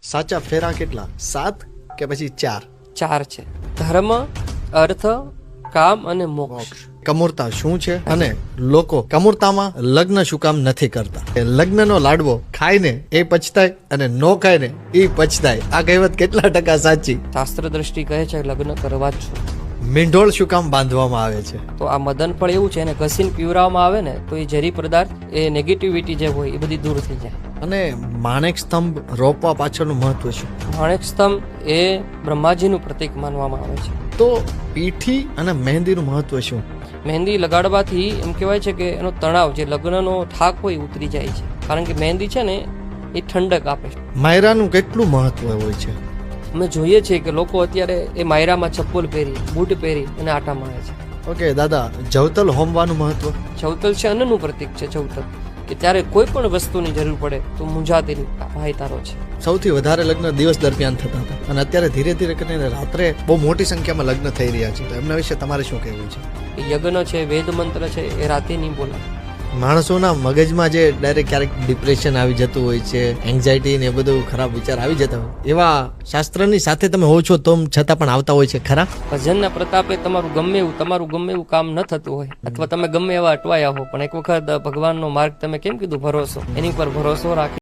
સાચા ફેરા કેટલા? 7 કે પછી 4? 4 છે: ધર્મ, અર્થ, કામ અને મોક્ષ. કમૂરતા શું છે અને લોકો કમૂરતામાં લગ્ન શું કામ નથી કરતા? લગ્નનો લાડવો ખાઈને એ પછતાય અને નો ખાઈને એ પછતાય. આ કહેવત કેટલા ટકા સાચી? શાસ્ત્ર દ્રષ્ટિ કહે છે લગ્ન કરવા જ છું. મીંઢોળ શું કામ બાંધવામાં આવે છે? તો આ મદન ફળ એવું છે, એને ઘસીને પીવડાવવામાં આવે ને તો એ ઝેરી પદાર્થ, એ નેગેટિવિટી જે હોય એ બધી દૂર થઈ જાય. અને માણેક સ્તંભ રોપવા પાછળનું મહત્વ શું? માણેક સ્તંભ એ બ્રહ્માજીનું પ્રતીક માનવામાં આવે છે. તો પીઠી અને મહેંદીનું મહત્વ શું? મહેંદી લગાડવાથી એમ કહેવાય છે કે એનો તણાવ, જે લગ્નનો થાક હોય એ ઉતરી જાય છે. કારણ કે મહેંદી છે ને એ ઠંડક આપે છે. માયરાનું કેટલું મહત્વ હોય છે? અમે જોઈએ છીએ કે લોકો અત્યારે એ માયરામાં ચપ્પલ પહેરી, બૂટ પહેરી અને આટા મારે છે. ઓકે દાદા, જવતલ હોમવાનું મહત્વ? ચૌતલ છે અન્નનું પ્રતીક છે. ચૌતલ કે ત્યારે કોઈ પણ વસ્તુની જરૂર પડે તો મુંજાતીની ભાઈ તારો છે. સૌથી વધારે લગ્ન દિવસ દરમિયાન થતા હતા અને અત્યારે ધીરે ધીરે કરીને રાત્રે બહુ મોટી સંખ્યામાં લગ્ન થઈ રહ્યા છે. તો એમના વિશે તમારે શું કહેવું છે? એ યજ્ઞ છે, વેદ મંત્ર છે, એ રાતે નહીં બોલાય. માણસોના મગજમાં જે ડાયરેક્ટ ક્યારેક ડિપ્રેશન આવી જતું હોય છે, એન્ઝાયટી ને એ બધું ખરાબ વિચાર આવી જતા હોય, એવા શાસ્ત્રની સાથે તમે હો છો તો છતાં પણ આવતા હોય છે ખરા? ભજનના પ્રતાપે તમારું ગમે એવું કામ ન થતું હોય, અથવા તમે ગમે એવા અટવાયા હો, પણ એક વખત ભગવાનનો માર્ગ તમે કેમ કીધું ભરોસો, એની પર ભરોસો રાખી